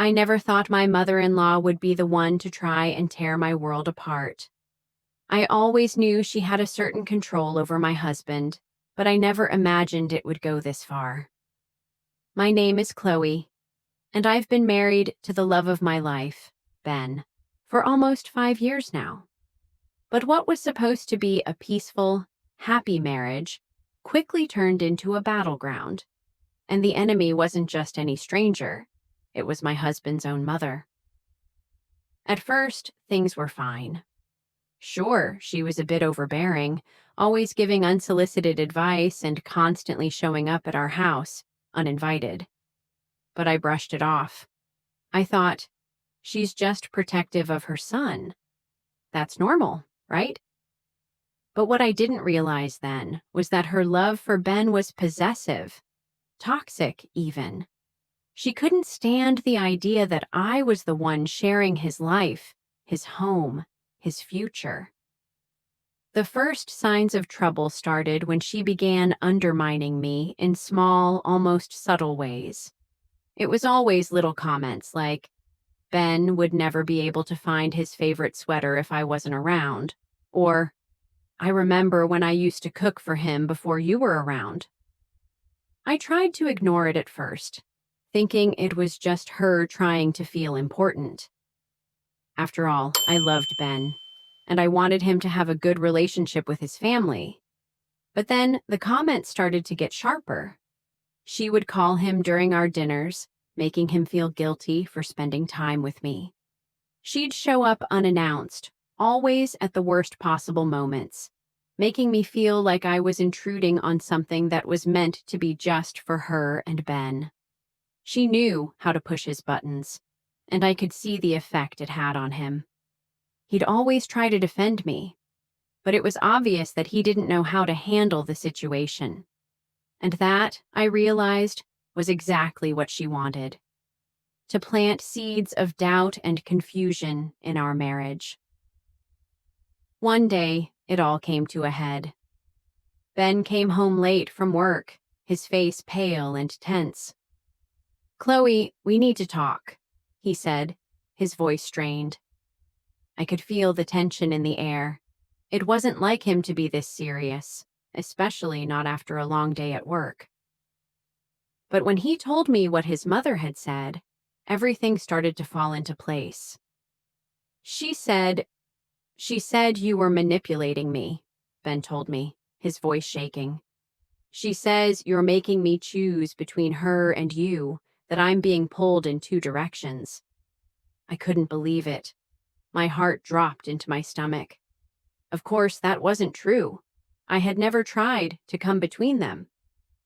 I never thought my mother-in-law would be the one to try and tear my world apart. I always knew she had a certain control over my husband, but I never imagined it would go this far. My name is Chloe, and I've been married to the love of my life, Ben, for almost 5 years now. But what was supposed to be a peaceful, happy marriage quickly turned into a battleground. And the enemy wasn't just any stranger, it was my husband's own mother. At first, things were fine. Sure, she was a bit overbearing, always giving unsolicited advice and constantly showing up at our house, uninvited. But I brushed it off. I thought, she's just protective of her son. That's normal, right? But what I didn't realize then was that her love for Ben was possessive, toxic even. She couldn't stand the idea that I was the one sharing his life, his home, his future. The first signs of trouble started when she began undermining me in small, almost subtle ways. It was always little comments like, Ben would never be able to find his favorite sweater if I wasn't around, or, I remember when I used to cook for him before you were around. I tried to ignore it at first, thinking it was just her trying to feel important. After all, I loved Ben, and I wanted him to have a good relationship with his family. But then the comments started to get sharper. She would call him during our dinners, making him feel guilty for spending time with me. She'd show up unannounced, always at the worst possible moments, making me feel like I was intruding on something that was meant to be just for her and Ben. She knew how to push his buttons, and I could see the effect it had on him. He'd always try to defend me, but it was obvious that he didn't know how to handle the situation. And that, I realized, was exactly what she wanted: to plant seeds of doubt and confusion in our marriage. One day, it all came to a head. Ben came home late from work, his face pale and tense. "Chloe, we need to talk," he said, his voice strained. I could feel the tension in the air. It wasn't like him to be this serious, especially not after a long day at work. But when he told me what his mother had said, everything started to fall into place. She said you were manipulating me," Ben told me, his voice shaking. "She says you're making me choose between her and you, that I'm being pulled in two directions." I couldn't believe it. My heart dropped into my stomach. Of course, that wasn't true. I had never tried to come between them.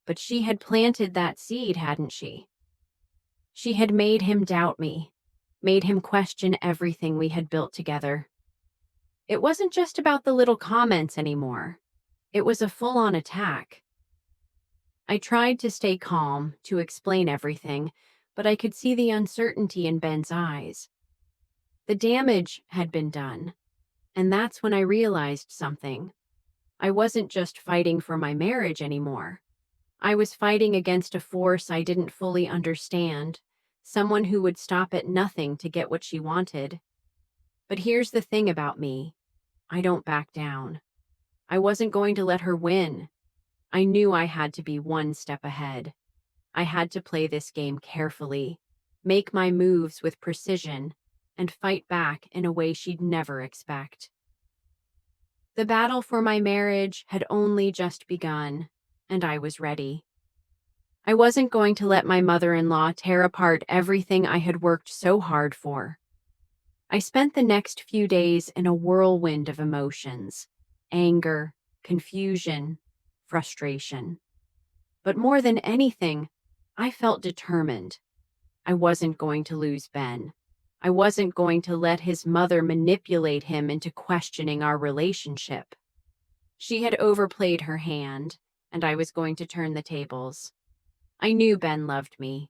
But she had planted that seed, hadn't she? She had made him doubt me, made him question everything we had built together. It wasn't just about the little comments anymore. It was a full-on attack. I tried to stay calm, to explain everything, but I could see the uncertainty in Ben's eyes. The damage had been done, and that's when I realized something. I wasn't just fighting for my marriage anymore. I was fighting against a force I didn't fully understand, someone who would stop at nothing to get what she wanted. But here's the thing about me. I don't back down. I wasn't going to let her win. I knew I had to be one step ahead. I had to play this game carefully, make my moves with precision, and fight back in a way she'd never expect. The battle for my marriage had only just begun, and I was ready. I wasn't going to let my mother-in-law tear apart everything I had worked so hard for. I spent the next few days in a whirlwind of emotions: anger, confusion, frustration. But more than anything, I felt determined. I wasn't going to lose Ben. I wasn't going to let his mother manipulate him into questioning our relationship. She had overplayed her hand, and I was going to turn the tables. I knew Ben loved me,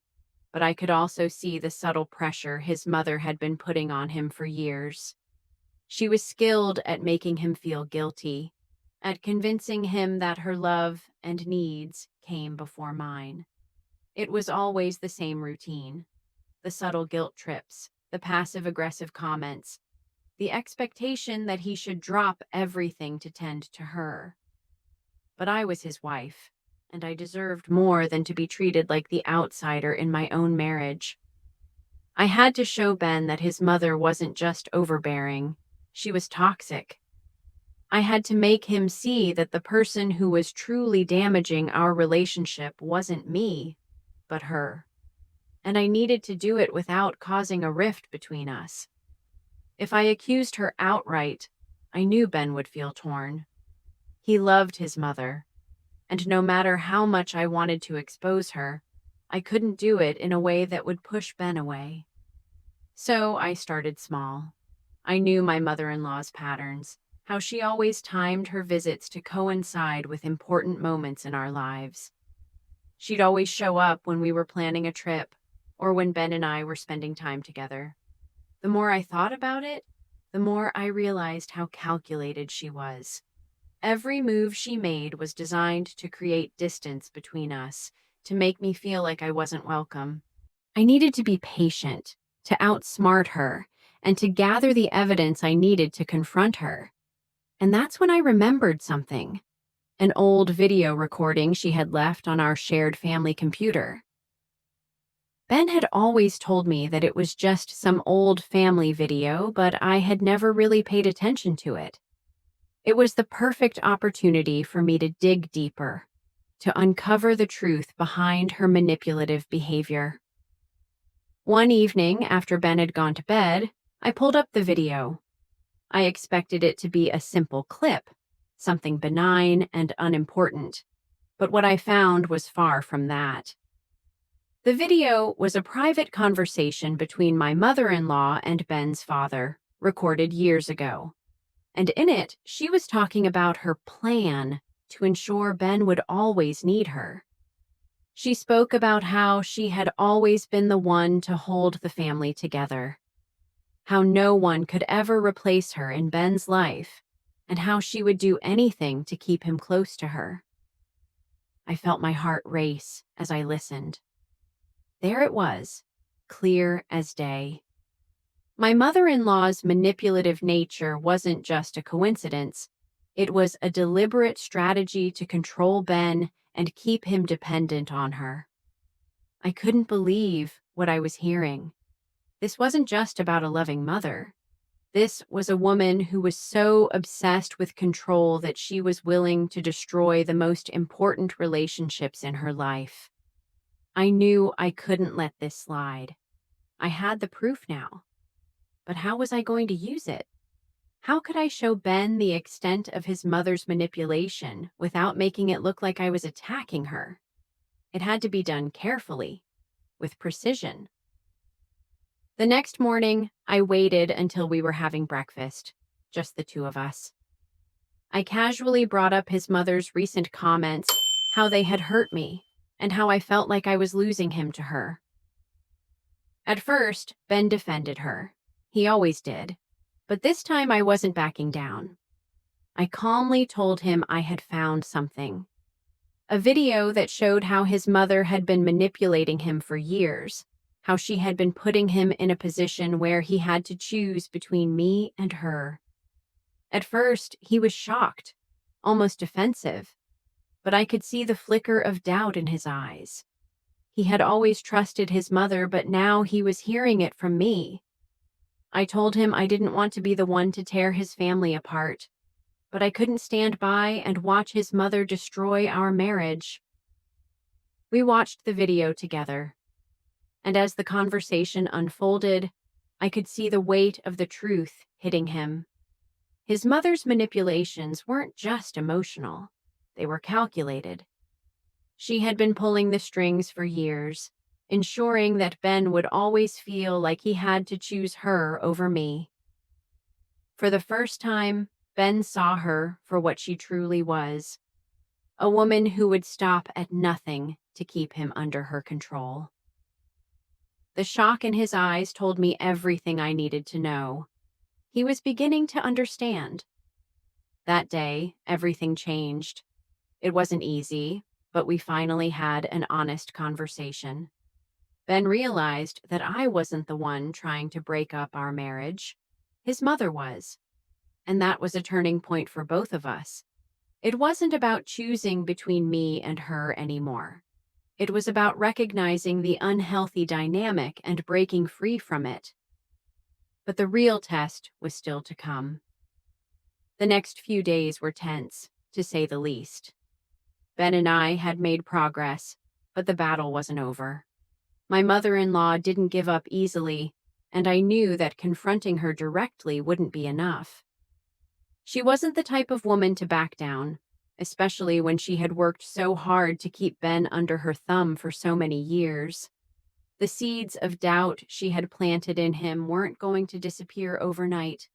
but I could also see the subtle pressure his mother had been putting on him for years. She was skilled at making him feel guilty, at convincing him that her love and needs came before mine. It was always the same routine. the subtle guilt trips, the passive-aggressive comments, the expectation that he should drop everything to tend to her. But I was his wife, and I deserved more than to be treated like the outsider in my own marriage. I had to show Ben that his mother wasn't just overbearing, she was toxic. I had to make him see that the person who was truly damaging our relationship wasn't me, but her. And I needed to do it without causing a rift between us. If I accused her outright, I knew Ben would feel torn. He loved his mother, and no matter how much I wanted to expose her, I couldn't do it in a way that would push Ben away. So I started small. I knew my mother-in-law's patterns, how she always timed her visits to coincide with important moments in our lives. She'd always show up when we were planning a trip or when Ben and I were spending time together. The more I thought about it, the more I realized how calculated she was. Every move she made was designed to create distance between us, to make me feel like I wasn't welcome. I needed to be patient, to outsmart her, and to gather the evidence I needed to confront her. And that's when I remembered something, an old video recording she had left on our shared family computer. Ben had always told me that it was just some old family video, but I had never really paid attention to it. It was the perfect opportunity for me to dig deeper, to uncover the truth behind her manipulative behavior. One evening, after Ben had gone to bed, I pulled up the video. I expected it to be a simple clip, something benign and unimportant, but what I found was far from that. The video was a private conversation between my mother-in-law and Ben's father, recorded years ago. And in it, she was talking about her plan to ensure Ben would always need her. She spoke about how she had always been the one to hold the family together, how no one could ever replace her in Ben's life, and how she would do anything to keep him close to her. I felt my heart race as I listened. There it was, clear as day. My mother-in-law's manipulative nature wasn't just a coincidence. It was a deliberate strategy to control Ben and keep him dependent on her. I couldn't believe what I was hearing. This wasn't just about a loving mother. This was a woman who was so obsessed with control that she was willing to destroy the most important relationships in her life. I knew I couldn't let this slide. I had the proof now. But how was I going to use it? How could I show Ben the extent of his mother's manipulation without making it look like I was attacking her? It had to be done carefully, with precision. The next morning, I waited until we were having breakfast, just the two of us. I casually brought up his mother's recent comments, how they had hurt me, and how I felt like I was losing him to her. At first, Ben defended her. He always did. But this time I wasn't backing down. I calmly told him I had found something. A video that showed how his mother had been manipulating him for years, how she had been putting him in a position where he had to choose between me and her. At first, he was shocked, almost defensive, but I could see the flicker of doubt in his eyes. He had always trusted his mother, but now he was hearing it from me. I told him I didn't want to be the one to tear his family apart, but I couldn't stand by and watch his mother destroy our marriage. We watched the video together, and as the conversation unfolded, I could see the weight of the truth hitting him. His mother's manipulations weren't just emotional, they were calculated. She had been pulling the strings for years, ensuring that Ben would always feel like he had to choose her over me. For the first time, Ben saw her for what she truly was, a woman who would stop at nothing to keep him under her control. The shock in his eyes told me everything I needed to know. He was beginning to understand. That day, everything changed. It wasn't easy, but we finally had an honest conversation. Ben realized that I wasn't the one trying to break up our marriage. His mother was, and that was a turning point for both of us. It wasn't about choosing between me and her anymore. It was about recognizing the unhealthy dynamic and breaking free from it. But the real test was still to come. The next few days were tense, to say the least. Ben and I had made progress, but the battle wasn't over. My mother-in-law didn't give up easily, and I knew that confronting her directly wouldn't be enough. She wasn't the type of woman to back down, especially when she had worked so hard to keep Ben under her thumb for so many years. The seeds of doubt she had planted in him weren't going to disappear overnight,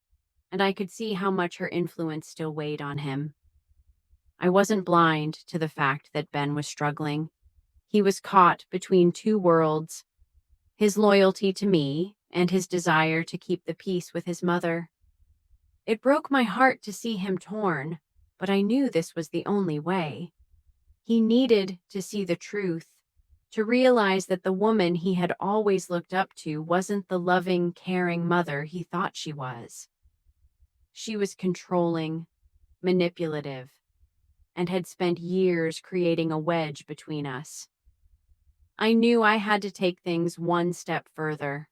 and I could see how much her influence still weighed on him. I wasn't blind to the fact that Ben was struggling. He was caught between two worlds, his loyalty to me and his desire to keep the peace with his mother. It broke my heart to see him torn, but I knew this was the only way. He needed to see the truth, to realize that the woman he had always looked up to wasn't the loving, caring mother he thought she was. She was controlling, manipulative, and had spent years creating a wedge between us. I knew I had to take things one step further.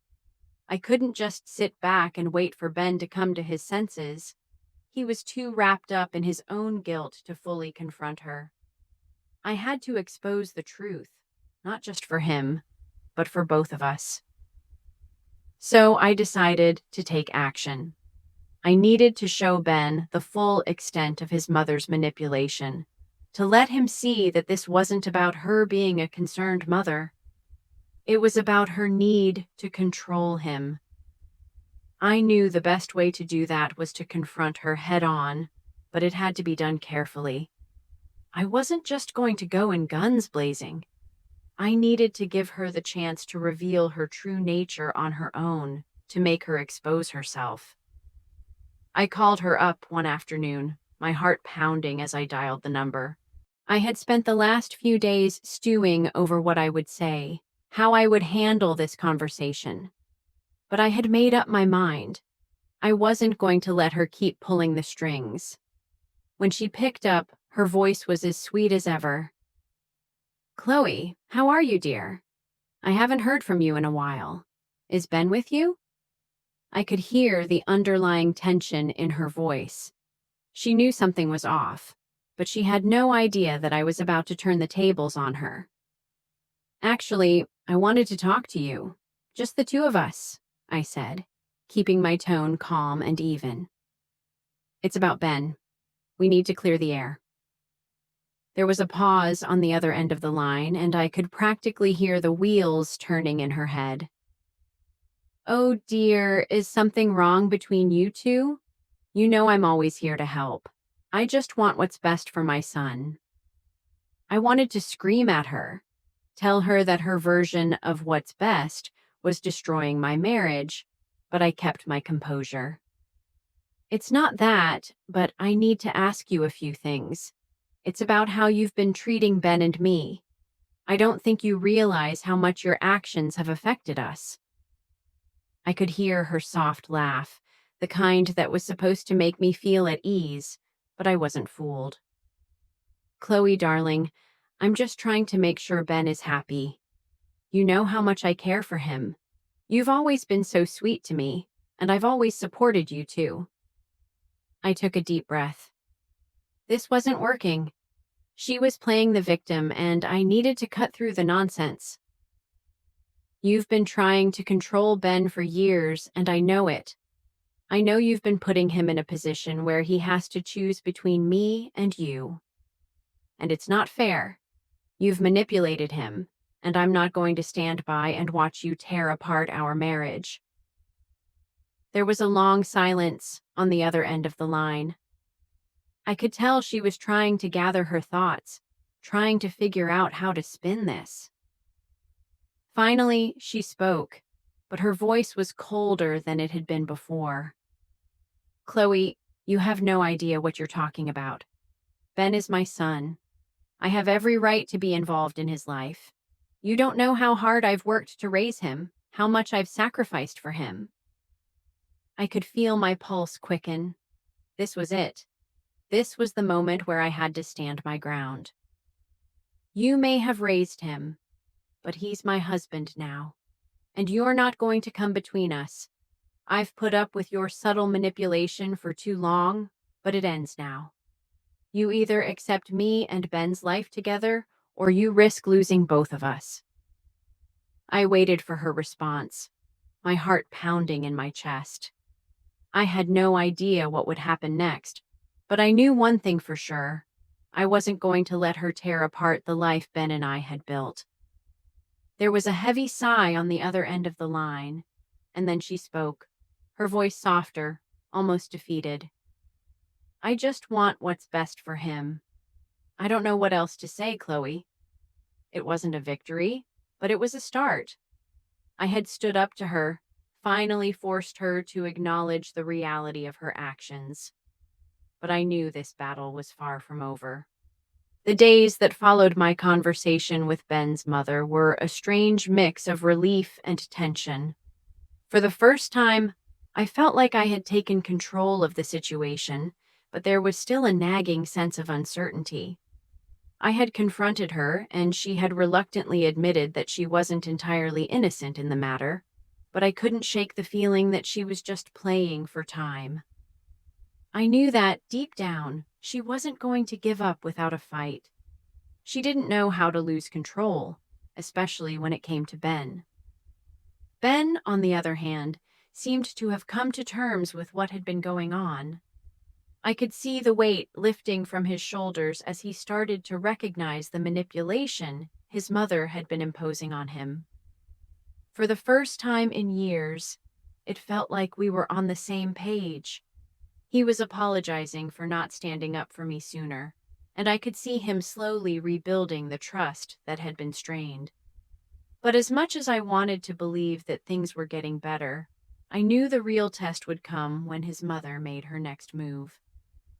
I couldn't just sit back and wait for Ben to come to his senses. He was too wrapped up in his own guilt to fully confront her. I had to expose the truth, not just for him, but for both of us. So I decided to take action. I needed to show Ben the full extent of his mother's manipulation, to let him see that this wasn't about her being a concerned mother. It was about her need to control him. I knew the best way to do that was to confront her head on, but it had to be done carefully. I wasn't just going to go in guns blazing. I needed to give her the chance to reveal her true nature on her own, to make her expose herself. I called her up one afternoon, my heart pounding as I dialed the number. I had spent the last few days stewing over what I would say, how I would handle this conversation. But I had made up my mind. I wasn't going to let her keep pulling the strings. When she picked up, her voice was as sweet as ever. "Chloe, how are you, dear? I haven't heard from you in a while. Is Ben with you?" I could hear the underlying tension in her voice. She knew something was off, but she had no idea that I was about to turn the tables on her. "Actually, I wanted to talk to you. Just the two of us," I said, keeping my tone calm and even. "It's about Ben. We need to clear the air." There was a pause on the other end of the line, and I could practically hear the wheels turning in her head. "Oh dear, is something wrong between you two? You know I'm always here to help. I just want what's best for my son." I wanted to scream at her, tell her that her version of what's best was destroying my marriage, but I kept my composure. "It's not that, but I need to ask you a few things. It's about how you've been treating Ben and me. I don't think you realize how much your actions have affected us." I could hear her soft laugh, the kind that was supposed to make me feel at ease, but I wasn't fooled. "Chloe, darling, I'm just trying to make sure Ben is happy. You know how much I care for him. You've always been so sweet to me, and I've always supported you too." I took a deep breath. This wasn't working. She was playing the victim, and I needed to cut through the nonsense. "You've been trying to control Ben for years, and I know it. I know you've been putting him in a position where he has to choose between me and you. And it's not fair. You've manipulated him, and I'm not going to stand by and watch you tear apart our marriage." There was a long silence on the other end of the line. I could tell she was trying to gather her thoughts, trying to figure out how to spin this. Finally, she spoke, but her voice was colder than it had been before. "Chloe, you have no idea what you're talking about. Ben is my son. I have every right to be involved in his life. You don't know how hard I've worked to raise him, how much I've sacrificed for him. I could feel my pulse quicken. This was it. This was the moment where I had to stand my ground. You may have raised him, but he's my husband now. And you're not going to come between us. I've put up with your subtle manipulation for too long, but it ends now. You either accept me and Ben's life together, or you risk losing both of us. I waited for her response, my heart pounding in my chest. I had no idea what would happen next, but I knew one thing for sure. I wasn't going to let her tear apart the life Ben and I had built. There was a heavy sigh on the other end of the line, and then she spoke, her voice softer, almost defeated. I just want what's best for him. I don't know what else to say, Chloe. It wasn't a victory, but it was a start. I had stood up to her, finally forced her to acknowledge the reality of her actions. But I knew this battle was far from over. The days that followed my conversation with Ben's mother were a strange mix of relief and tension. For the first time, I felt like I had taken control of the situation, but there was still a nagging sense of uncertainty. I had confronted her, and she had reluctantly admitted that she wasn't entirely innocent in the matter, but I couldn't shake the feeling that she was just playing for time. I knew that, deep down, she wasn't going to give up without a fight. She didn't know how to lose control, especially when it came to Ben. Ben, on the other hand, seemed to have come to terms with what had been going on. I could see the weight lifting from his shoulders as he started to recognize the manipulation his mother had been imposing on him. For the first time in years, it felt like we were on the same page. He was apologizing for not standing up for me sooner, and I could see him slowly rebuilding the trust that had been strained. But as much as I wanted to believe that things were getting better, I knew the real test would come when his mother made her next move.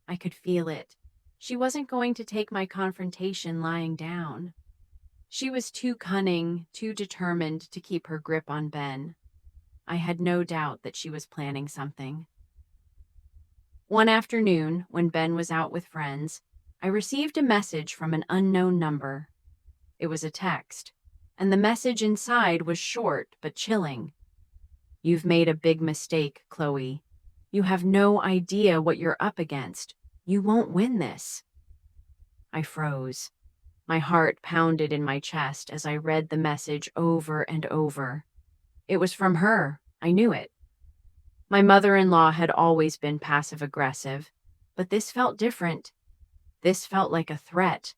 I could feel it. She wasn't going to take my confrontation lying down. She was too cunning, too determined to keep her grip on Ben. I had no doubt that she was planning something. One afternoon, when Ben was out with friends, I received a message from an unknown number. It was a text, and the message inside was short but chilling. You've made a big mistake, Chloe. You have no idea what you're up against. You won't win this. I froze. My heart pounded in my chest as I read the message over and over. It was from her. I knew it. My mother-in-law had always been passive-aggressive, but this felt different. This felt like a threat,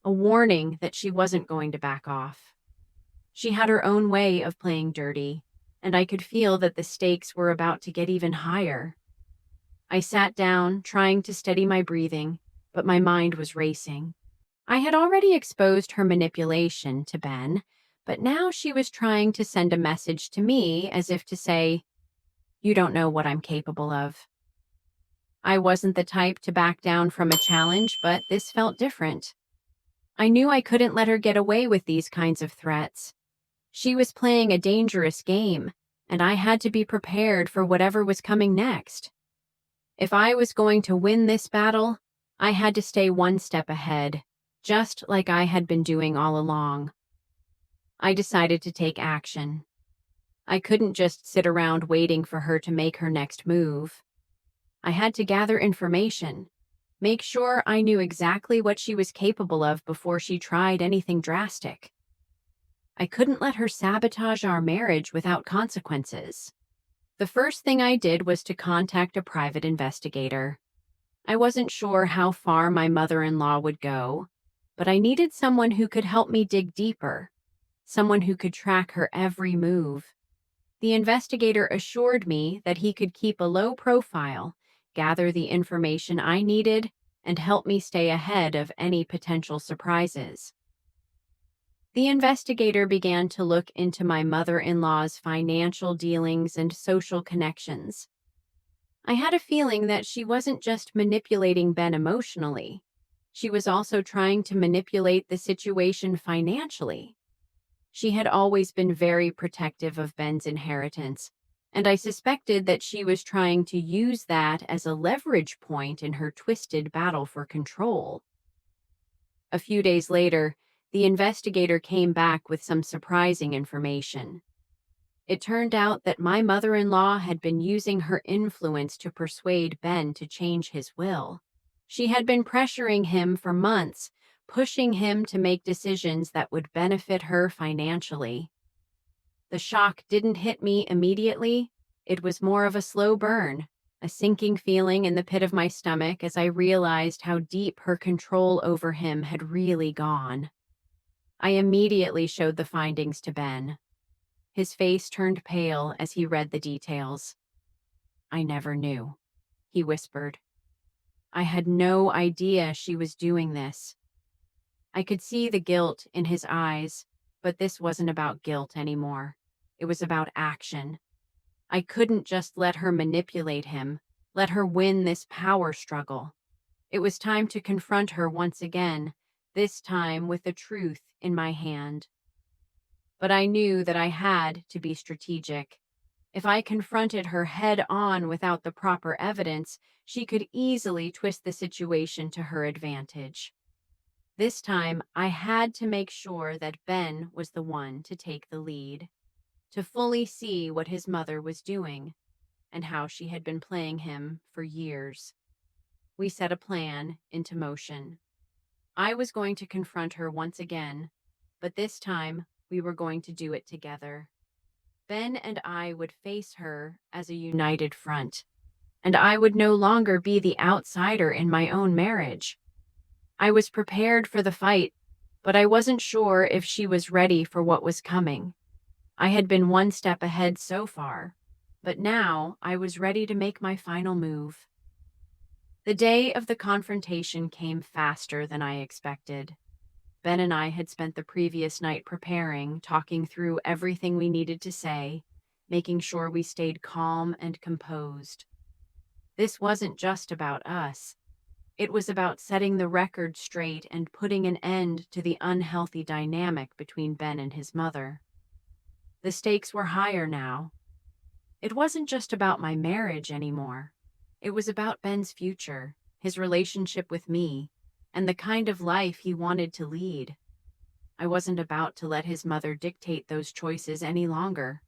a warning that she wasn't going to back off. She had her own way of playing dirty, and I could feel that the stakes were about to get even higher. I sat down, trying to steady my breathing, but my mind was racing. I had already exposed her manipulation to Ben, but now she was trying to send a message to me as if to say, "You don't know what I'm capable of." I wasn't the type to back down from a challenge, but this felt different. I knew I couldn't let her get away with these kinds of threats. She was playing a dangerous game, and I had to be prepared for whatever was coming next. If I was going to win this battle, I had to stay one step ahead, just like I had been doing all along. I decided to take action. I couldn't just sit around waiting for her to make her next move. I had to gather information, make sure I knew exactly what she was capable of before she tried anything drastic. I couldn't let her sabotage our marriage without consequences. The first thing I did was to contact a private investigator. I wasn't sure how far my mother-in-law would go, but I needed someone who could help me dig deeper, someone who could track her every move. The investigator assured me that he could keep a low profile, gather the information I needed, and help me stay ahead of any potential surprises. The investigator began to look into my mother-in-law's financial dealings and social connections. I had a feeling that she wasn't just manipulating Ben emotionally. She was also trying to manipulate the situation financially. She had always been very protective of Ben's inheritance, and I suspected that she was trying to use that as a leverage point in her twisted battle for control. A few days later, the investigator came back with some surprising information. It turned out that my mother-in-law had been using her influence to persuade Ben to change his will. She had been pressuring him for months, pushing him to make decisions that would benefit her financially. The shock didn't hit me immediately. It was more of a slow burn, a sinking feeling in the pit of my stomach as I realized how deep her control over him had really gone. I immediately showed the findings to Ben. His face turned pale as he read the details. "I never knew," he whispered. "I had no idea she was doing this." I could see the guilt in his eyes, but this wasn't about guilt anymore. It was about action. I couldn't just let her manipulate him, let her win this power struggle. It was time to confront her once again, this time with the truth in my hand. But I knew that I had to be strategic. If I confronted her head on without the proper evidence, she could easily twist the situation to her advantage. This time, I had to make sure that Ben was the one to take the lead, to fully see what his mother was doing and how she had been playing him for years. We set a plan into motion. I was going to confront her once again, but this time we were going to do it together. Ben and I would face her as a united front, and I would no longer be the outsider in my own marriage. I was prepared for the fight, but I wasn't sure if she was ready for what was coming. I had been one step ahead so far, but now I was ready to make my final move. The day of the confrontation came faster than I expected. Ben and I had spent the previous night preparing, talking through everything we needed to say, making sure we stayed calm and composed. This wasn't just about us. It was about setting the record straight and putting an end to the unhealthy dynamic between Ben and his mother. The stakes were higher now. It wasn't just about my marriage anymore. It was about Ben's future, his relationship with me, and the kind of life he wanted to lead. I wasn't about to let his mother dictate those choices any longer.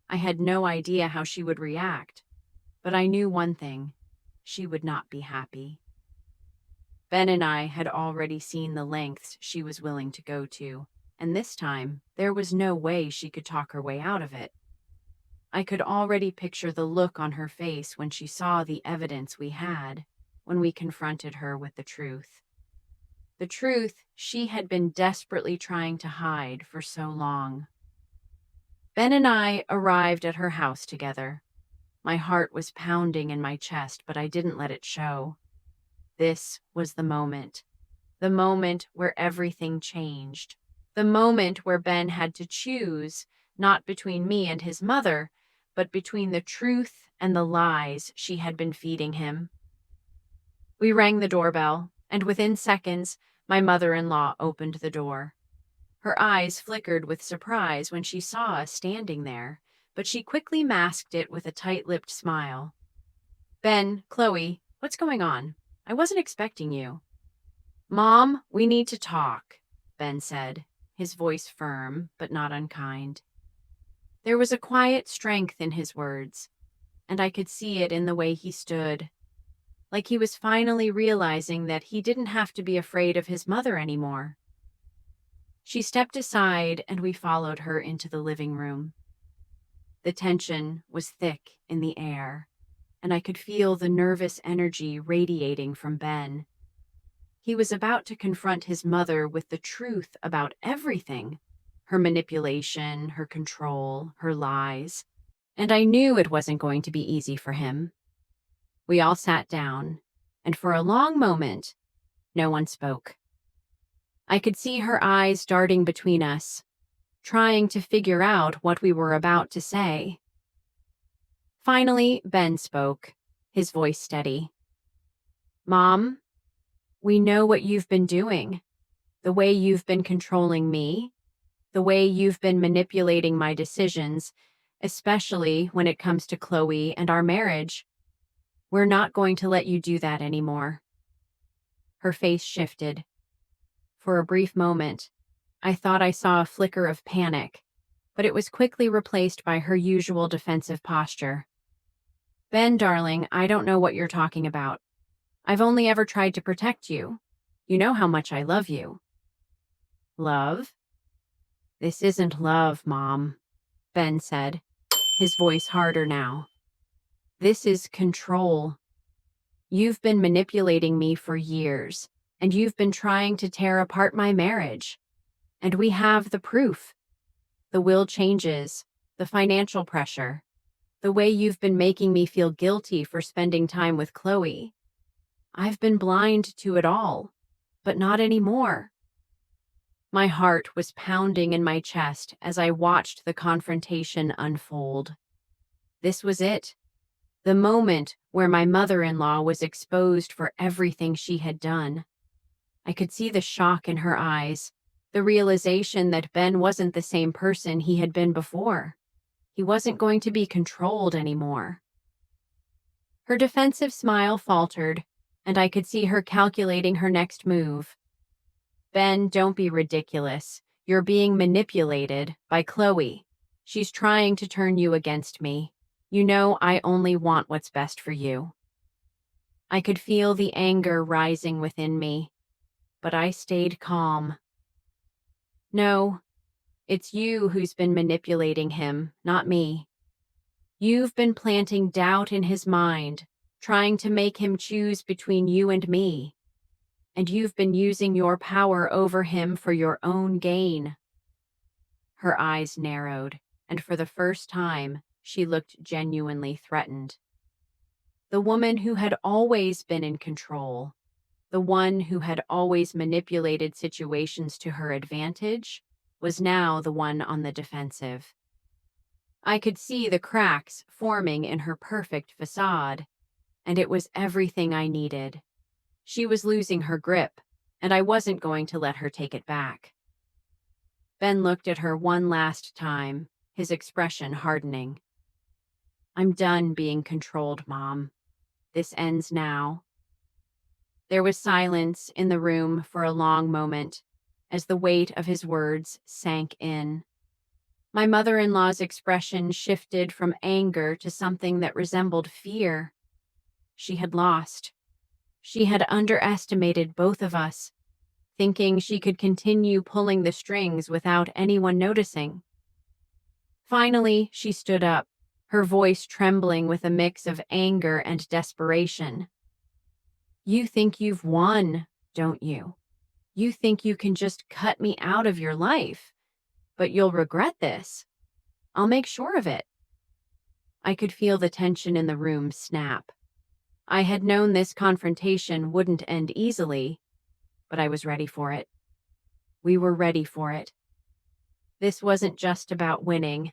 I had no idea how she would react, but I knew one thing: she would not be happy. Ben and I had already seen the lengths she was willing to go to, and this time there was no way she could talk her way out of it. I could already picture the look on her face when she saw the evidence we had, when we confronted her with the truth. The truth she had been desperately trying to hide for so long. Ben and I arrived at her house together. My heart was pounding in my chest, but I didn't let it show. This was the moment where everything changed. The moment where Ben had to choose, not between me and his mother, but between the truth and the lies she had been feeding him. We rang the doorbell, and within seconds, my mother-in-law opened the door. Her eyes flickered with surprise when she saw us standing there, but she quickly masked it with a tight-lipped smile. "Ben, Chloe, what's going on? I wasn't expecting you." "Mom, we need to talk," Ben said, his voice firm but not unkind. There was a quiet strength in his words, and I could see it in the way he stood, like he was finally realizing that he didn't have to be afraid of his mother anymore. She stepped aside and we followed her into the living room. The tension was thick in the air, and I could feel the nervous energy radiating from Ben. He was about to confront his mother with the truth about everything: her manipulation, her control, her lies. And I knew it wasn't going to be easy for him. We all sat down, and for a long moment, no one spoke. I could see her eyes darting between us, trying to figure out what we were about to say. Finally, Ben spoke, his voice steady. "Mom, we know what you've been doing, the way you've been controlling me. The way you've been manipulating my decisions, especially when it comes to Chloe and our marriage. We're not going to let you do that anymore." Her face shifted. For a brief moment, I thought I saw a flicker of panic, but it was quickly replaced by her usual defensive posture. "Ben, darling, I don't know what you're talking about. I've only ever tried to protect you. You know how much I love you." "Love? This isn't love, Mom," Ben said, his voice harder now. "This is control. You've been manipulating me for years, and you've been trying to tear apart my marriage. And we have the proof. The will changes, the financial pressure, the way you've been making me feel guilty for spending time with Chloe. I've been blind to it all, but not anymore." My heart was pounding in my chest as I watched the confrontation unfold. This was it. The moment where my mother-in-law was exposed for everything she had done. I could see the shock in her eyes, the realization that Ben wasn't the same person he had been before. He wasn't going to be controlled anymore. Her defensive smile faltered, and I could see her calculating her next move. "Ben, don't be ridiculous. You're being manipulated by Chloe. She's trying to turn you against me. You know I only want what's best for you." I could feel the anger rising within me, but I stayed calm. "No, it's you who's been manipulating him, not me. You've been planting doubt in his mind, trying to make him choose between you and me. And you've been using your power over him for your own gain." Her eyes narrowed, and for the first time, she looked genuinely threatened. The woman who had always been in control, the one who had always manipulated situations to her advantage, was now the one on the defensive. I could see the cracks forming in her perfect facade, and it was everything I needed. She was losing her grip, and I wasn't going to let her take it back. Ben looked at her one last time, his expression hardening. "I'm done being controlled, Mom. This ends now." There was silence in the room for a long moment, as the weight of his words sank in. My mother-in-law's expression shifted from anger to something that resembled fear. She had lost. She had underestimated both of us, thinking she could continue pulling the strings without anyone noticing. Finally, she stood up, her voice trembling with a mix of anger and desperation. "You think you've won, don't you? You think you can just cut me out of your life, but you'll regret this. I'll make sure of it." I could feel the tension in the room snap. I had known this confrontation wouldn't end easily, but I was ready for it. We were ready for it. This wasn't just about winning.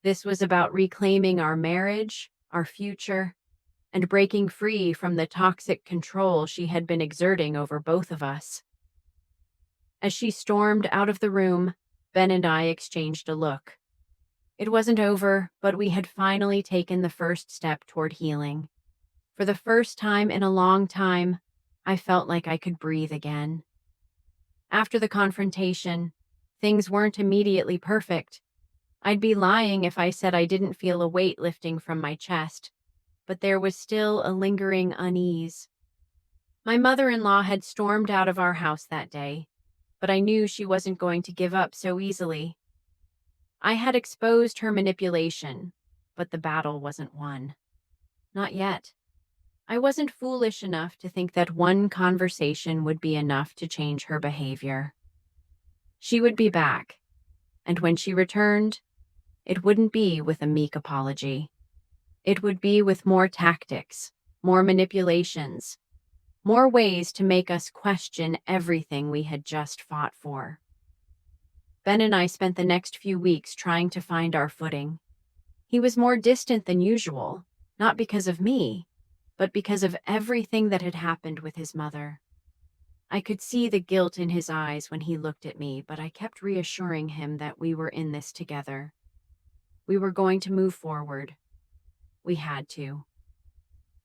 This was about reclaiming our marriage, our future, and breaking free from the toxic control she had been exerting over both of us. As she stormed out of the room, Ben and I exchanged a look. It wasn't over, but we had finally taken the first step toward healing. For the first time in a long time, I felt like I could breathe again. After the confrontation, things weren't immediately perfect. I'd be lying if I said I didn't feel a weight lifting from my chest, but there was still a lingering unease. My mother-in-law had stormed out of our house that day, but I knew she wasn't going to give up so easily. I had exposed her manipulation, but the battle wasn't won. Not yet. I wasn't foolish enough to think that one conversation would be enough to change her behavior. She would be back, and when she returned, it wouldn't be with a meek apology. It would be with more tactics, more manipulations, more ways to make us question everything we had just fought for. Ben and I spent the next few weeks trying to find our footing. He was more distant than usual, not because of me, but because of everything that had happened with his mother. I could see the guilt in his eyes when he looked at me, but I kept reassuring him that we were in this together. We were going to move forward. We had to.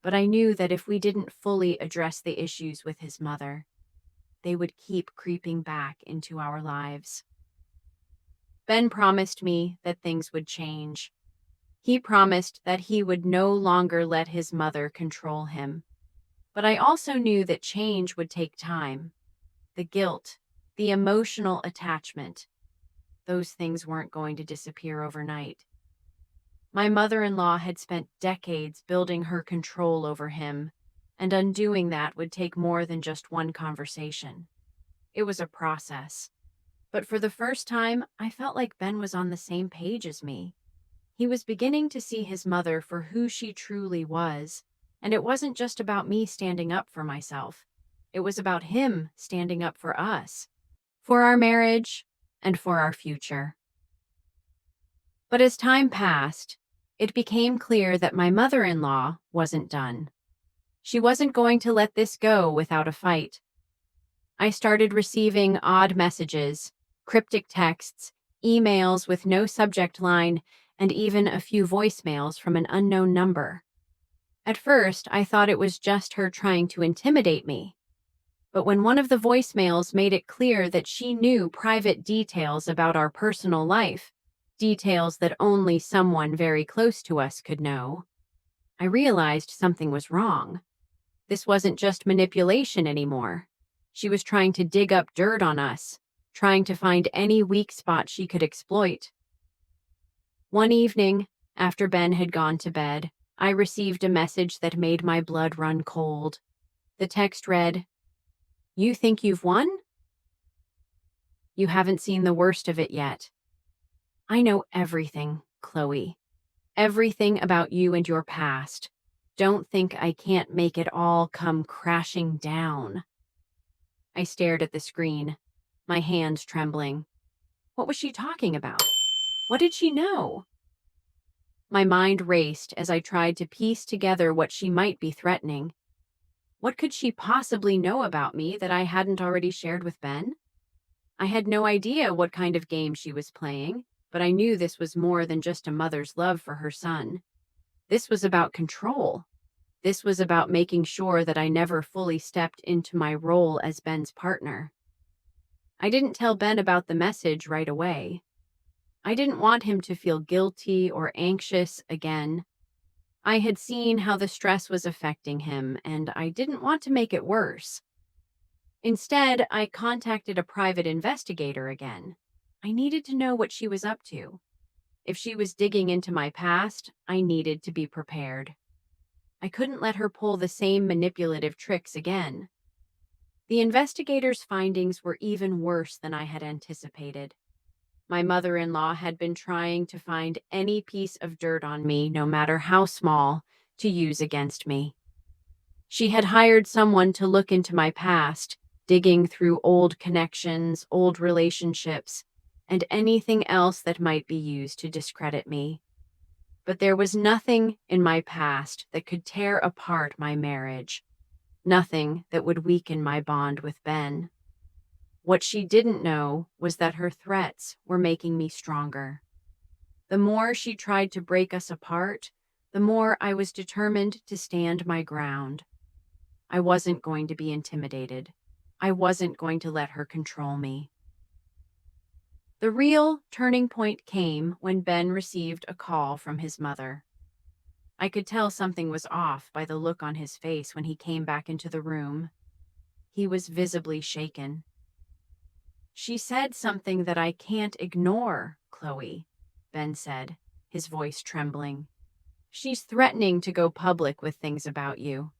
But I knew that if we didn't fully address the issues with his mother, they would keep creeping back into our lives. Ben promised me that things would change. He promised that he would no longer let his mother control him. But I also knew that change would take time. The guilt, the emotional attachment, those things weren't going to disappear overnight. My mother-in-law had spent decades building her control over him, and undoing that would take more than just one conversation. It was a process. But for the first time, I felt like Ben was on the same page as me. He was beginning to see his mother for who she truly was, and it wasn't just about me standing up for myself. It was about him standing up for us, for our marriage, and for our future. But as time passed, it became clear that my mother-in-law wasn't done. She wasn't going to let this go without a fight. I started receiving odd messages, cryptic texts, emails with no subject line, and even a few voicemails from an unknown number. At first, I thought it was just her trying to intimidate me. But when one of the voicemails made it clear that she knew private details about our personal life, details that only someone very close to us could know, I realized something was wrong. This wasn't just manipulation anymore. She was trying to dig up dirt on us, trying to find any weak spot she could exploit. One evening, after Ben had gone to bed, I received a message that made my blood run cold. The text read, "You think you've won? You haven't seen the worst of it yet. I know everything, Chloe. Everything about you and your past. Don't think I can't make it all come crashing down." I stared at the screen, my hands trembling. What was she talking about? What did she know? My mind raced as I tried to piece together what she might be threatening. What could she possibly know about me that I hadn't already shared with Ben? I had no idea what kind of game she was playing, but I knew this was more than just a mother's love for her son. This was about control. This was about making sure that I never fully stepped into my role as Ben's partner. I didn't tell Ben about the message right away. I didn't want him to feel guilty or anxious again. I had seen how the stress was affecting him, and I didn't want to make it worse. Instead, I contacted a private investigator again. I needed to know what she was up to. If she was digging into my past, I needed to be prepared. I couldn't let her pull the same manipulative tricks again. The investigator's findings were even worse than I had anticipated. My mother-in-law had been trying to find any piece of dirt on me, no matter how small, to use against me. She had hired someone to look into my past, digging through old connections, old relationships, and anything else that might be used to discredit me. But there was nothing in my past that could tear apart my marriage, nothing that would weaken my bond with Ben. What she didn't know was that her threats were making me stronger. The more she tried to break us apart, the more I was determined to stand my ground. I wasn't going to be intimidated. I wasn't going to let her control me. The real turning point came when Ben received a call from his mother. I could tell something was off by the look on his face when he came back into the room. He was visibly shaken. "She said something that I can't ignore, Chloe," Ben said, his voice trembling. "She's threatening to go public with things about you.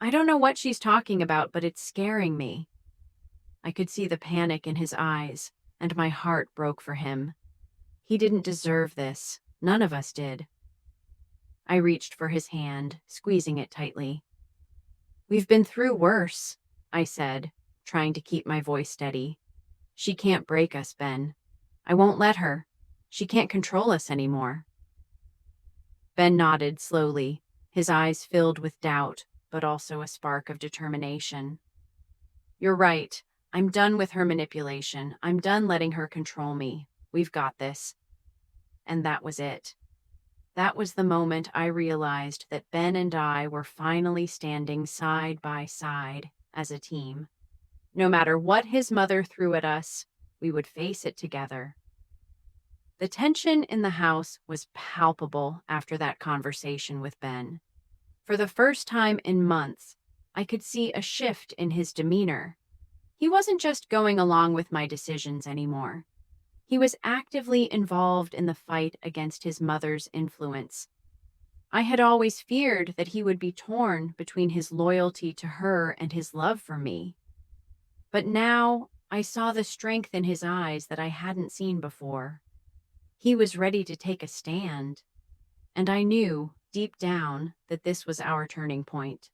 I don't know what she's talking about, but it's scaring me." I could see the panic in his eyes, and my heart broke for him. He didn't deserve this. None of us did. I reached for his hand, squeezing it tightly. "We've been through worse," I said, trying to keep my voice steady. "She can't break us, Ben. I won't let her. She can't control us anymore." Ben nodded slowly, his eyes filled with doubt, but also a spark of determination. You're right. I'm done with her manipulation. I'm done letting her control me. We've got this. And that was it. That was the moment I realized that Ben and I were finally standing side by side as a team. No matter what his mother threw at us, we would face it together. The tension in the house was palpable after that conversation with Ben. For the first time in months, I could see a shift in his demeanor. He wasn't just going along with my decisions anymore. He was actively involved in the fight against his mother's influence. I had always feared that he would be torn between his loyalty to her and his love for me. But now I saw the strength in his eyes that I hadn't seen before. He was ready to take a stand, and I knew, deep down, that this was our turning point.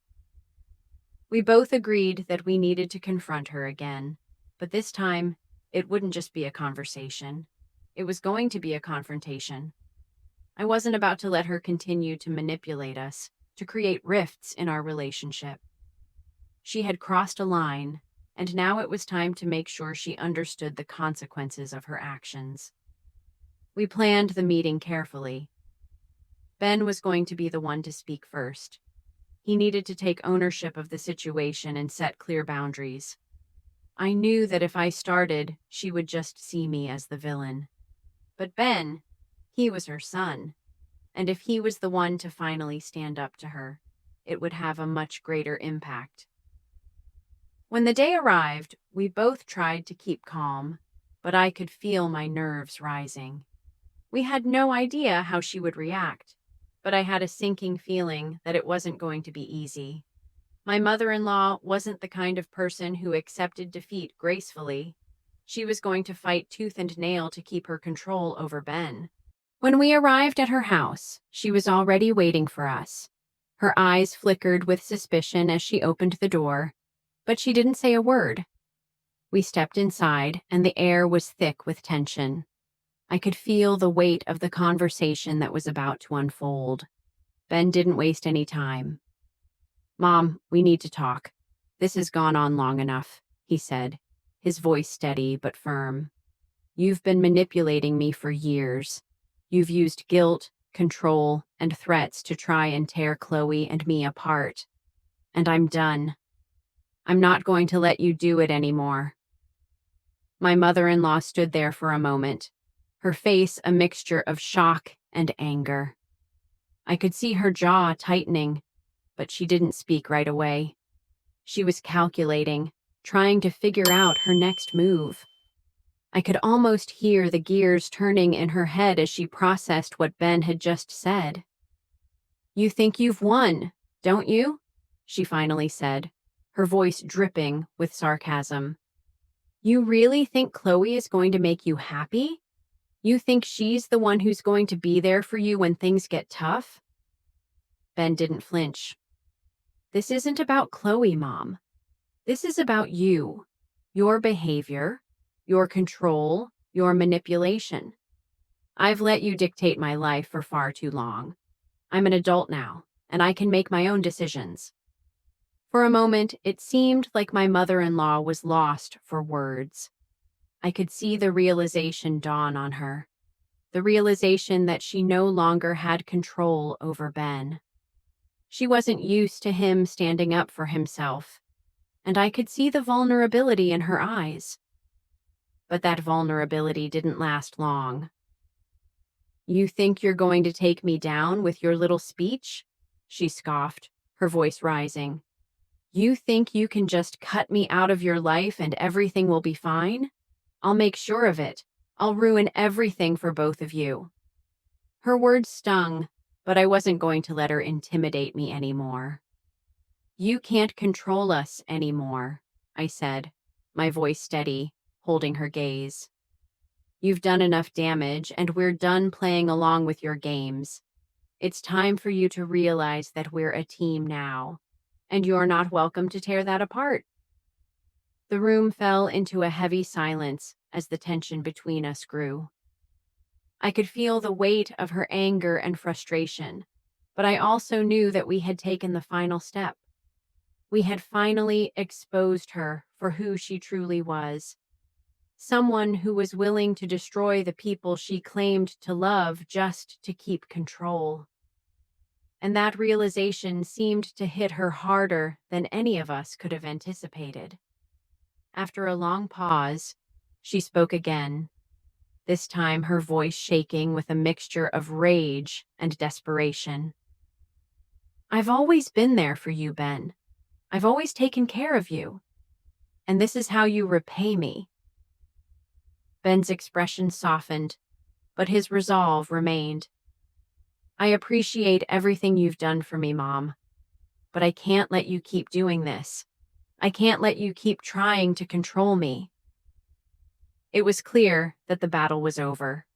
We both agreed that we needed to confront her again, but this time, it wouldn't just be a conversation. It was going to be a confrontation. I wasn't about to let her continue to manipulate us, to create rifts in our relationship. She had crossed a line, and now it was time to make sure she understood the consequences of her actions. We planned the meeting carefully. Ben was going to be the one to speak first. He needed to take ownership of the situation and set clear boundaries. I knew that if I started, she would just see me as the villain. But Ben, he was her son, and if he was the one to finally stand up to her, it would have a much greater impact. When the day arrived, we both tried to keep calm, but I could feel my nerves rising. We had no idea how she would react, but I had a sinking feeling that it wasn't going to be easy. My mother-in-law wasn't the kind of person who accepted defeat gracefully. She was going to fight tooth and nail to keep her control over Ben. When we arrived at her house, she was already waiting for us. Her eyes flickered with suspicion as she opened the door, but she didn't say a word. We stepped inside, and the air was thick with tension. I could feel the weight of the conversation that was about to unfold. Ben didn't waste any time. "Mom, we need to talk. This has gone on long enough," he said, his voice steady but firm. "You've been manipulating me for years. You've used guilt, control, and threats to try and tear Chloe and me apart. And I'm done. I'm not going to let you do it anymore." My mother-in-law stood there for a moment, her face a mixture of shock and anger. I could see her jaw tightening, but she didn't speak right away. She was calculating, trying to figure out her next move. I could almost hear the gears turning in her head as she processed what Ben had just said. "You think you've won, don't you?" she finally said, her voice dripping with sarcasm. "You really think Chloe is going to make you happy? You think she's the one who's going to be there for you when things get tough?" Ben didn't flinch. "This isn't about Chloe, Mom. This is about you, your behavior, your control, your manipulation. I've let you dictate my life for far too long. I'm an adult now, and I can make my own decisions." For a moment, it seemed like my mother-in-law was lost for words. I could see the realization dawn on her, the realization that she no longer had control over Ben. She wasn't used to him standing up for himself, and I could see the vulnerability in her eyes. But that vulnerability didn't last long. "You think you're going to take me down with your little speech?" she scoffed, her voice rising. "You think you can just cut me out of your life and everything will be fine? I'll make sure of it. I'll ruin everything for both of you." Her words stung, but I wasn't going to let her intimidate me anymore. "You can't control us anymore," I said, my voice steady, holding her gaze. "You've done enough damage, and we're done playing along with your games. It's time for you to realize that we're a team now, and you're not welcome to tear that apart." The room fell into a heavy silence as the tension between us grew. I could feel the weight of her anger and frustration, but I also knew that we had taken the final step. We had finally exposed her for who she truly was. Someone who was willing to destroy the people she claimed to love just to keep control. And that realization seemed to hit her harder than any of us could have anticipated. After a long pause, she spoke again, this time her voice shaking with a mixture of rage and desperation. "I've always been there for you, Ben. I've always taken care of you. And this is how you repay me." Ben's expression softened, but his resolve remained. "I appreciate everything you've done for me, Mom, but I can't let you keep doing this. I can't let you keep trying to control me." It was clear that the battle was over.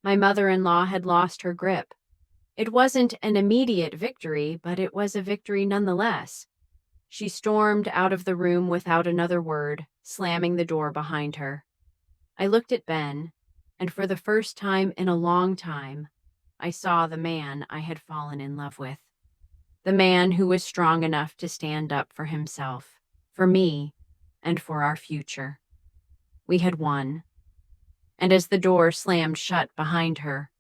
My mother-in-law had lost her grip. It wasn't an immediate victory, but it was a victory nonetheless. She stormed out of the room without another word, slamming the door behind her. I looked at Ben, and for the first time in a long time, I saw the man I had fallen in love with. The man who was strong enough to stand up for himself, for me, and for our future. We had won. And as the door slammed shut behind her,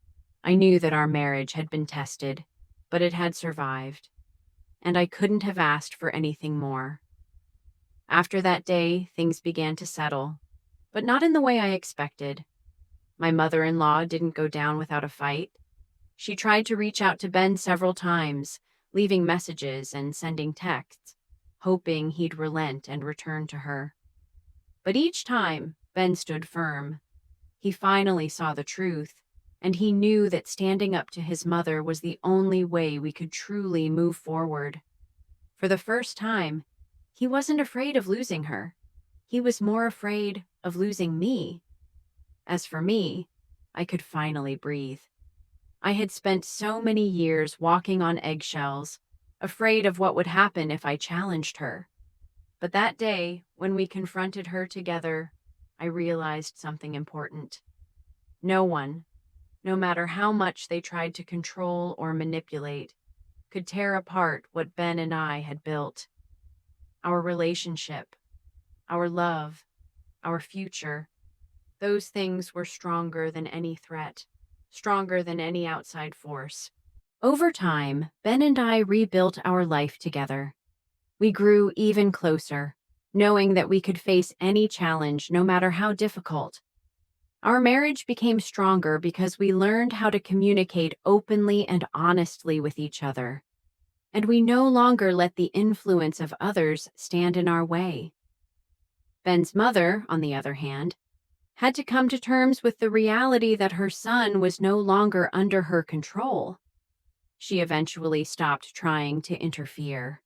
I knew that our marriage had been tested, but it had survived. And I couldn't have asked for anything more. After that day, things began to settle, but not in the way I expected. My mother-in-law didn't go down without a fight. She tried to reach out to Ben several times, leaving messages and sending texts, hoping he'd relent and return to her. But each time, Ben stood firm. He finally saw the truth, and he knew that standing up to his mother was the only way we could truly move forward. For the first time, he wasn't afraid of losing her. He was more afraid of losing me. As for me, I could finally breathe. I had spent so many years walking on eggshells, afraid of what would happen if I challenged her. But that day, when we confronted her together, I realized something important. No one, no matter how much they tried to control or manipulate, could tear apart what Ben and I had built. Our relationship, our love, our future, those things were stronger than any threat, stronger than any outside force. Over time, Ben and I rebuilt our life together. We grew even closer, knowing that we could face any challenge, no matter how difficult. Our marriage became stronger because we learned how to communicate openly and honestly with each other. And we no longer let the influence of others stand in our way. Ben's mother, on the other hand, had to come to terms with the reality that her son was no longer under her control. She eventually stopped trying to interfere.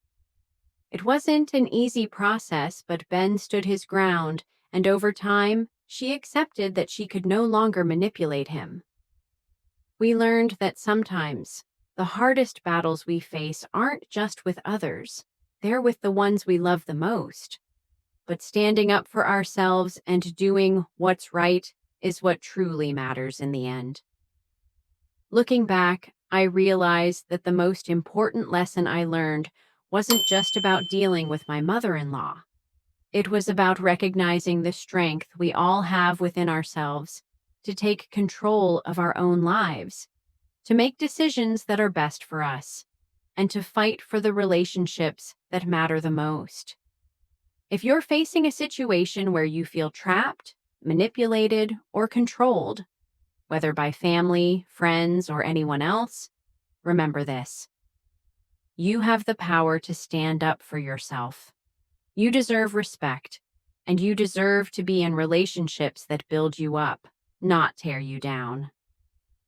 It wasn't an easy process, but Ben stood his ground, and over time, she accepted that she could no longer manipulate him. We learned that sometimes the hardest battles we face aren't just with others, they're with the ones we love the most. But standing up for ourselves and doing what's right is what truly matters in the end. Looking back, I realized that the most important lesson I learned wasn't just about dealing with my mother-in-law. It was about recognizing the strength we all have within ourselves to take control of our own lives, to make decisions that are best for us, and to fight for the relationships that matter the most. If you're facing a situation where you feel trapped, manipulated, or controlled, whether by family, friends, or anyone else, remember this. You have the power to stand up for yourself. You deserve respect, and you deserve to be in relationships that build you up, not tear you down.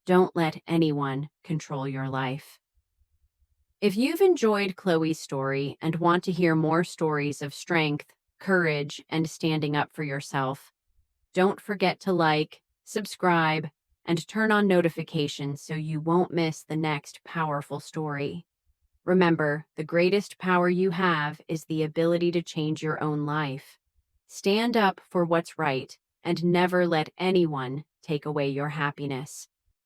Don't let anyone control your life. If you've enjoyed Chloe's story and want to hear more stories of strength, courage, and standing up for yourself, don't forget to like, subscribe, and turn on notifications so you won't miss the next powerful story. Remember, the greatest power you have is the ability to change your own life. Stand up for what's right and never let anyone take away your happiness.